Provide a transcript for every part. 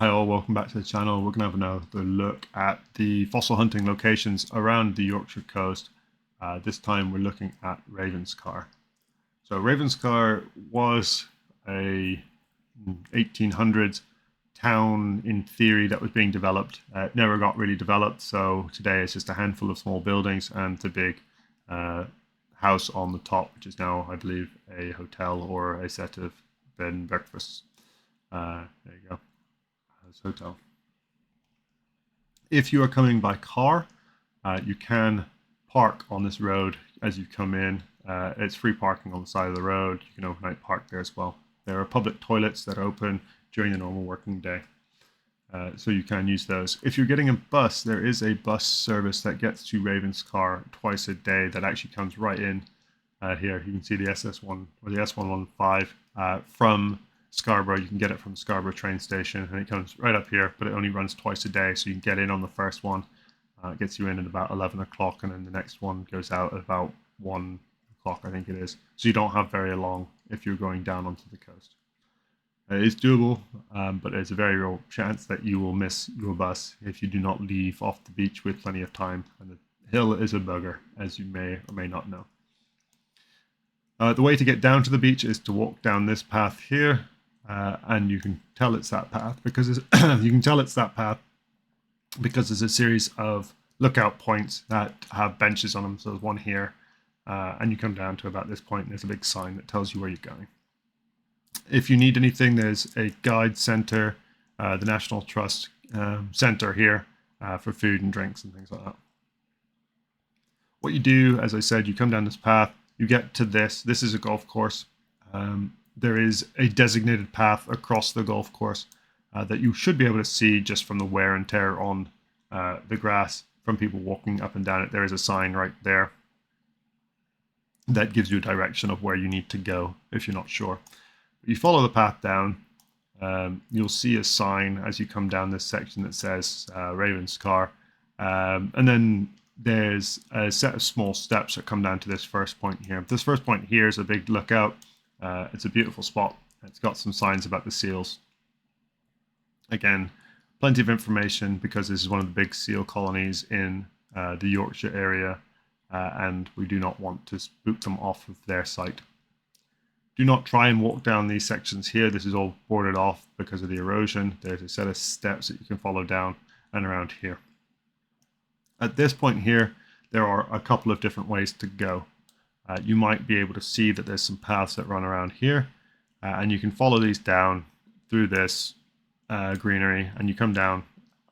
Hi all, welcome back to the channel. We're going to have another look at the fossil hunting locations around the Yorkshire coast. This time we're looking at Ravenscar. So Ravenscar was a 1800s town in theory that was being developed. It never got really developed, so today it's just a handful of small buildings and the big house on the top, which is now, I believe, a hotel or a set of bed and breakfasts. There you go. Hotel. If you are coming by car, you can park on this road as you come in. It's free parking on the side of the road. You can overnight park there as well. There are public toilets that open during the normal working day, so you can use those. If you're getting a bus, there is a bus service that gets to Ravenscar twice a day that actually comes right in here. You can see the SS1 or the S115 from Scarborough. You can get it from Scarborough train station, and it comes right up here, but it only runs twice a day, so you can get in on the first one. It gets you in at about 11 o'clock, and then the next one goes out at about 1 o'clock, I think it is. So you don't have very long if you're going down onto the coast. It is doable, but there's a very real chance that you will miss your bus if you do not leave off the beach with plenty of time, and the hill is a bugger, as you may or may not know. The way to get down to the beach is to walk down this path here. And you can tell it's that path because there's a series of lookout points that have benches on them. So there's one here, and you come down to about this point, and there's a big sign that tells you where you're going. If you need anything, there's a guide center, the National Trust center here for food and drinks and things like that. What you do, as I said, you come down this path, you get to this. This is a golf course. There is a designated path across the golf course that you should be able to see just from the wear and tear on the grass from people walking up and down it. There is a sign right there that gives you a direction of where you need to go if you're not sure. You follow the path down. You'll see a sign as you come down this section that says Ravenscar. And then there's a set of small steps that come down to this first point here. This first point here is a big lookout. It's a beautiful spot. It's got some signs about the seals. Again, plenty of information because this is one of the big seal colonies in the Yorkshire area, and we do not want to spook them off of their site. Do not try and walk down these sections here. This is all boarded off because of the erosion. There's a set of steps that you can follow down and around here. At this point here, there are a couple of different ways to go. You might be able to see that there's some paths that run around here, and you can follow these down through this greenery, and you come down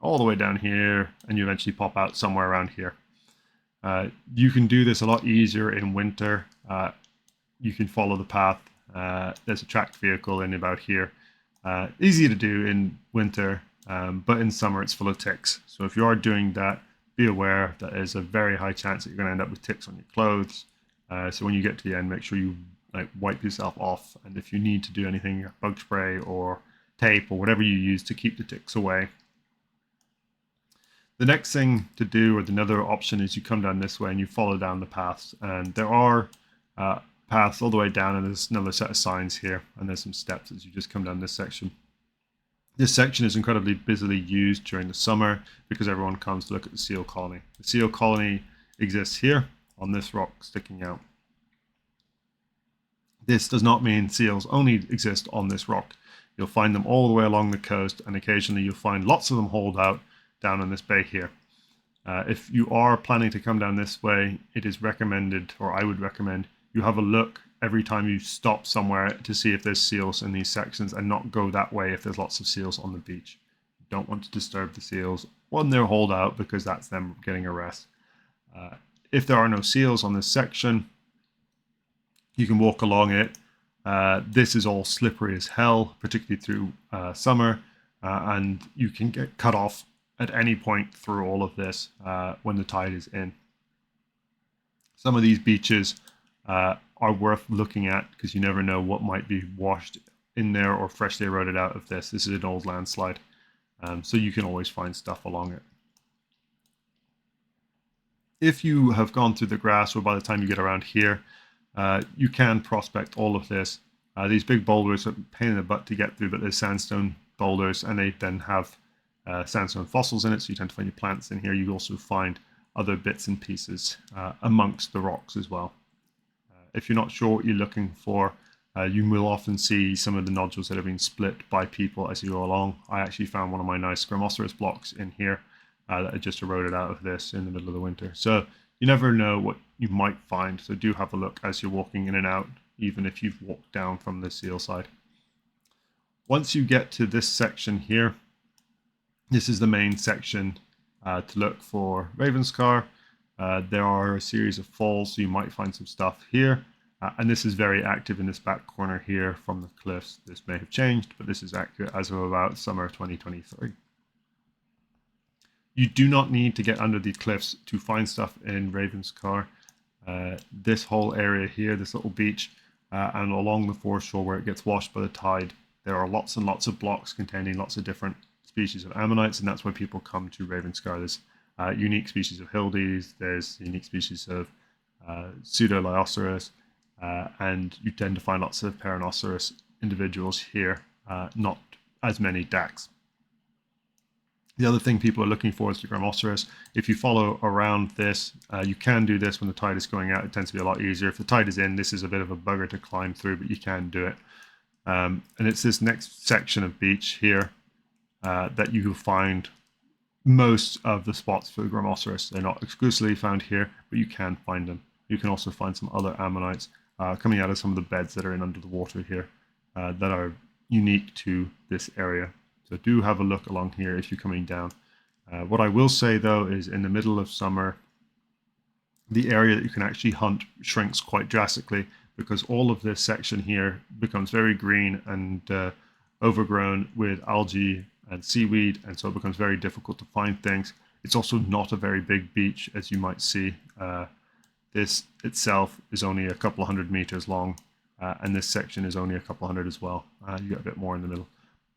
all the way down here, and you eventually pop out somewhere around here. You can do this a lot easier in winter. You can follow the path. There's a tracked vehicle in about here. Easy to do in winter, but in summer it's full of ticks. So if you are doing that, be aware that there's a very high chance that you're going to end up with ticks on your clothes. So when you get to the end, make sure you wipe yourself off, and if you need to do anything, bug spray or tape or whatever you use to keep the ticks away. The next thing to do, or another option, is you come down this way and you follow down the paths, and there are paths all the way down, and there's another set of signs here, and there's some steps as you just come down this section. This section is incredibly busily used during the summer because everyone comes to look at the seal colony. The seal colony exists here on this rock sticking out. This does not mean seals only exist on this rock. You'll find them all the way along the coast, and occasionally you'll find lots of them holed out down in this bay here. If you are planning to come down this way, it is recommended, or I would recommend, you have a look every time you stop somewhere to see if there's seals in these sections, and not go that way if there's lots of seals on the beach. You don't want to disturb the seals when they're holed out, because that's them getting a rest. If there are no seals on this section, you can walk along it. This is all slippery as hell, particularly through summer, and you can get cut off at any point through all of this when the tide is in. Some of these beaches are worth looking at because you never know what might be washed in there or freshly eroded out of this. This is an old landslide, so you can always find stuff along it. If you have gone through the grass, or by the time you get around here, you can prospect all of this. These big boulders are a pain in the butt to get through, but there's sandstone boulders, and they then have sandstone fossils in it, so you tend to find your plants in here. You also find other bits and pieces amongst the rocks as well. If you're not sure what you're looking for, you will often see some of the nodules that have been split by people as you go along. I actually found one of my nice Grammoceros blocks in here that I just eroded out of this in the middle of the winter. So you never know what you might find, so do have a look as you're walking in and out, even if you've walked down from the seal side. Once you get to this section here, this is the main section to look for Ravenscar. There are a series of falls, so you might find some stuff here. And this is very active in this back corner here from the cliffs. This may have changed, but this is accurate as of about summer of 2023. You do not need to get under the cliffs to find stuff in Ravenscar. This whole area here, this little beach, and along the foreshore where it gets washed by the tide, there are lots and lots of blocks containing lots of different species of ammonites, and that's why people come to Ravenscar. There's unique species of hildes, there's unique species of pseudo-Lioceras, and you tend to find lots of Perinoceras individuals here, not as many Dax. The other thing people are looking for is the Grammoceras. If you follow around this, you can do this when the tide is going out. It tends to be a lot easier. If the tide is in, this is a bit of a bugger to climb through, but you can do it. And it's this next section of beach here that you will find most of the spots for the Grammoceras. They're not exclusively found here, but you can find them. You can also find some other ammonites coming out of some of the beds that are in under the water here that are unique to this area. So do have a look along here if you're coming down. What I will say though is in the middle of summer, the area that you can actually hunt shrinks quite drastically because all of this section here becomes very green and overgrown with algae and seaweed, and so it becomes very difficult to find things. It's also not a very big beach, as you might see. This itself is only a couple hundred meters long, and this section is only a couple hundred as well. You get a bit more in the middle.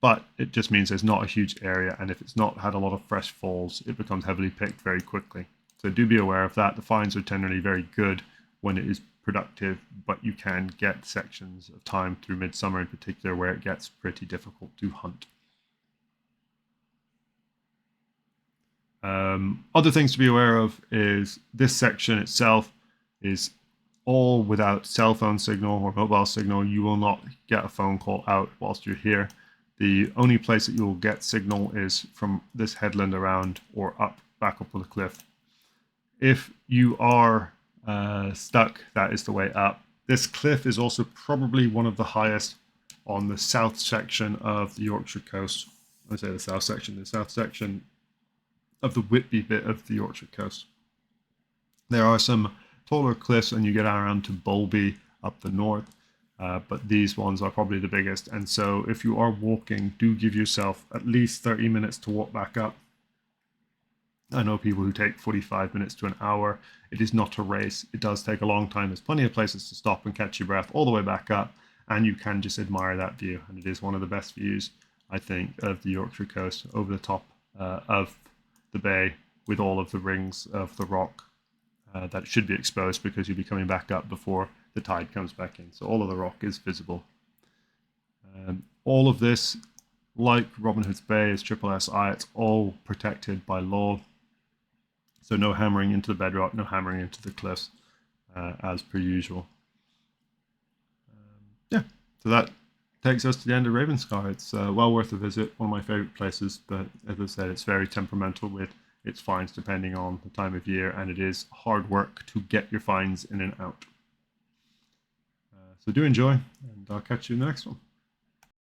But it just means there's not a huge area, and if it's not had a lot of fresh falls, it becomes heavily picked very quickly. So do be aware of that. The finds are generally very good when it is productive, but you can get sections of time through midsummer in particular where it gets pretty difficult to hunt. Other things to be aware of is this section itself is all without cell phone signal or mobile signal. You will not get a phone call out whilst you're here. The only place that you will get signal is from this headland around or back up on the cliff. If you are stuck, that is the way up. This cliff is also probably one of the highest on the south section of the Yorkshire coast. I say the south section of the Whitby bit of the Yorkshire coast. There are some taller cliffs and you get around to Bolby up the north. But these ones are probably the biggest, and so if you are walking, do give yourself at least 30 minutes to walk back up. I know people who take 45 minutes to an hour. It is not a race. It does take a long time. There's plenty of places to stop and catch your breath all the way back up, and you can just admire that view. And it is one of the best views, I think, of the Yorkshire coast over the top of the bay with all of the rings of the rock that should be exposed because you'll be coming back up before the tide comes back in. So all of the rock is visible. All of this, like Robin Hood's Bay, is SSSI. It's all protected by law. So no hammering into the bedrock, no hammering into the cliffs, as per usual. Yeah, so that takes us to the end of Ravenscar. It's well worth a visit, one of my favorite places, but as I said, it's very temperamental with its finds depending on the time of year, and it is hard work to get your finds in and out. So do enjoy, and I'll catch you in the next one.